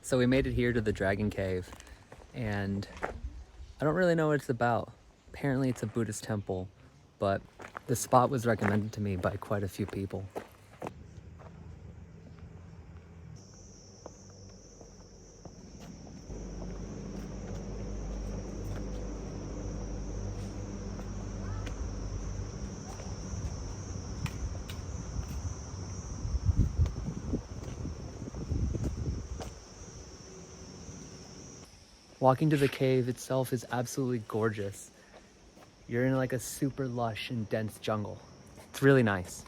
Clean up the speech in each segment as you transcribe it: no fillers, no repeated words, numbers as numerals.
So we made it here to the Dragon Cave, and I don't really know what it's about. Apparently it's a Buddhist temple, but the spot was recommended to me by quite a few people. Walking to the cave itself is absolutely gorgeous. You're in like a super lush and dense jungle. It's really nice.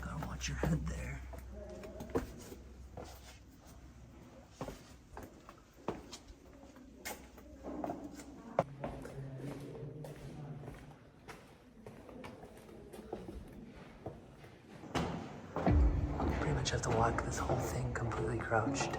Gotta watch your head there. Pretty much have to walk this whole thing completely crouched.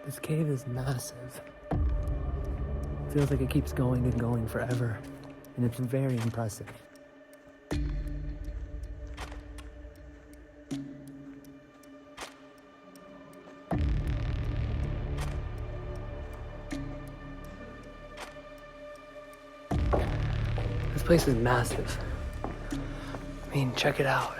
This cave is massive. Feels like it keeps going and going forever, and it's very impressive. This place is massive. I mean, check it out.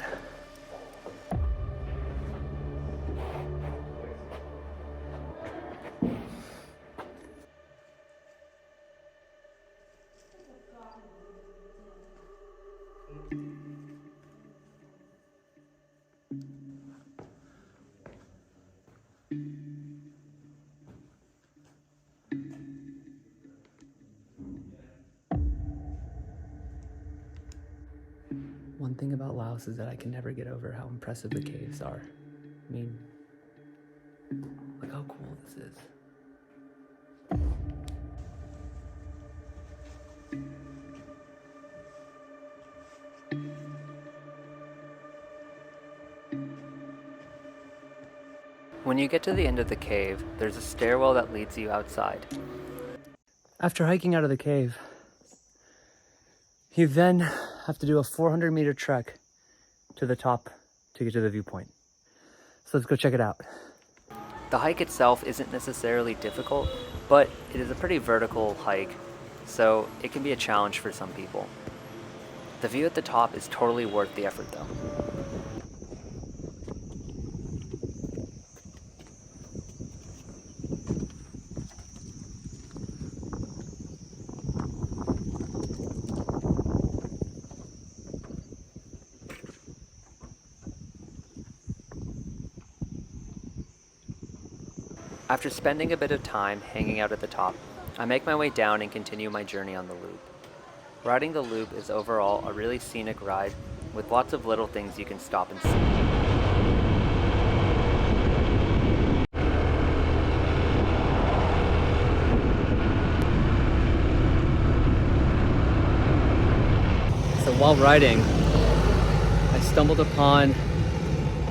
One thing about Laos is that I can never get over how impressive the caves are. I mean, look how cool this is. When you get to the end of the cave, there's a stairwell that leads you outside. After hiking out of the cave, you then have to do a 400-meter trek to the top to get to the viewpoint. So let's go check it out. The hike itself isn't necessarily difficult, but it is a pretty vertical hike, so it can be a challenge for some people. The view at the top is totally worth the effort though. After spending a bit of time hanging out at the top, I make my way down and continue my journey on the loop. Riding the loop is overall a really scenic ride with lots of little things you can stop and see. So while riding, I stumbled upon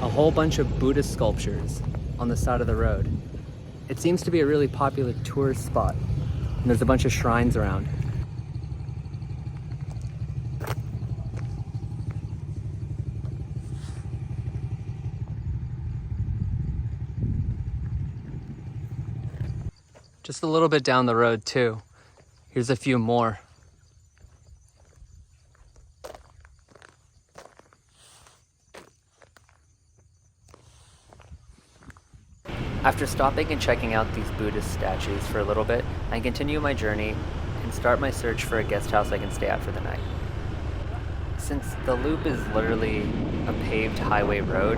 a whole bunch of Buddhist sculptures on the side of the road. It seems to be a really popular tourist spot, and there's a bunch of shrines around. Just a little bit down the road too, here's a few more. After stopping and checking out these Buddhist statues for a little bit, I continue my journey and start my search for a guest house I can stay at for the night. Since the loop is literally a paved highway road,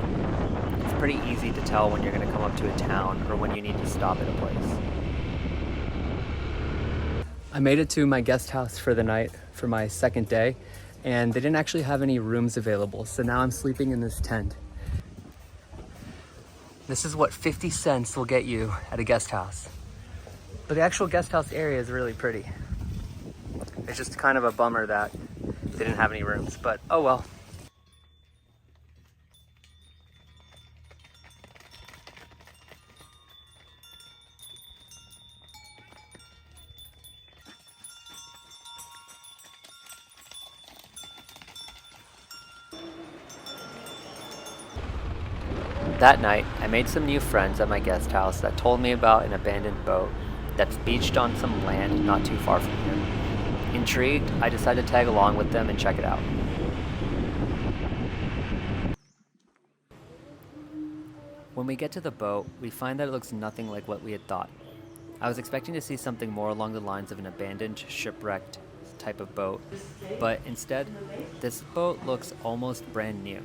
it's pretty easy to tell when you're going to come up to a town or when you need to stop at a place. I made it to my guest house for the night for my second day, and they didn't actually have any rooms available, so now I'm sleeping in this tent. This is what 50 cents will get you at a guest house. But the actual guest house area is really pretty. It's just kind of a bummer that they didn't have any rooms, but oh well. That night, I made some new friends at my guest house that told me about an abandoned boat that's beached on some land not too far from here. Intrigued, I decided to tag along with them and check it out. When we get to the boat, we find that it looks nothing like what we had thought. I was expecting to see something more along the lines of an abandoned, shipwrecked type of boat, but instead, this boat looks almost brand new.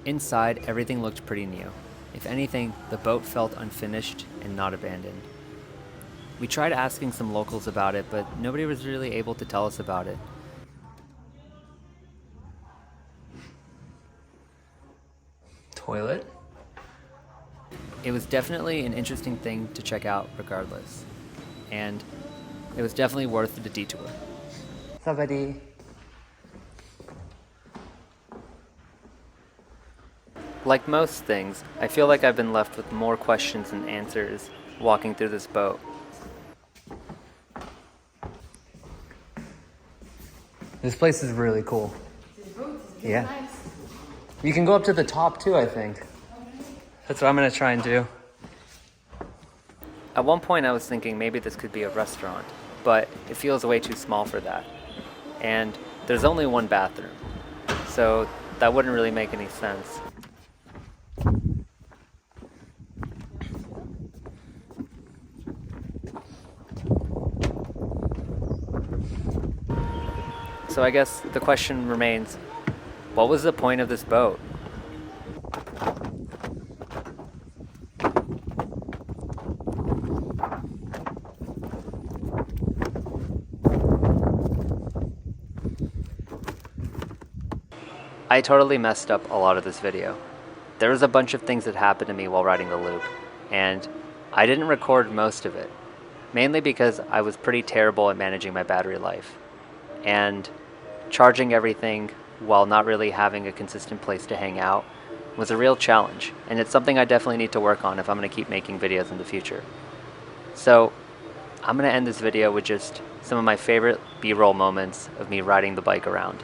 Inside, everything looked pretty new. If anything, the boat felt unfinished and not abandoned. We tried asking some locals about it, but nobody was really able to tell us about it. Toilet? It was definitely an interesting thing to check out regardless. And it was definitely worth the detour. Somebody. Like most things, I feel like I've been left with more questions than answers walking through this boat. This place is really cool. Yeah. Nice. You can go up to the top too, I think. That's what I'm gonna try and do. At one point I was thinking maybe this could be a restaurant, but it feels way too small for that. And there's only one bathroom, so that wouldn't really make any sense. So I guess the question remains, what was the point of this boat? I totally messed up a lot of this video. There was a bunch of things that happened to me while riding the loop, and I didn't record most of it, mainly because I was pretty terrible at managing my battery life. And charging everything while not really having a consistent place to hang out was a real challenge, and it's something I definitely need to work on if I'm going to keep making videos in the future. So I'm going to end this video with just some of my favorite B-roll moments of me riding the bike around.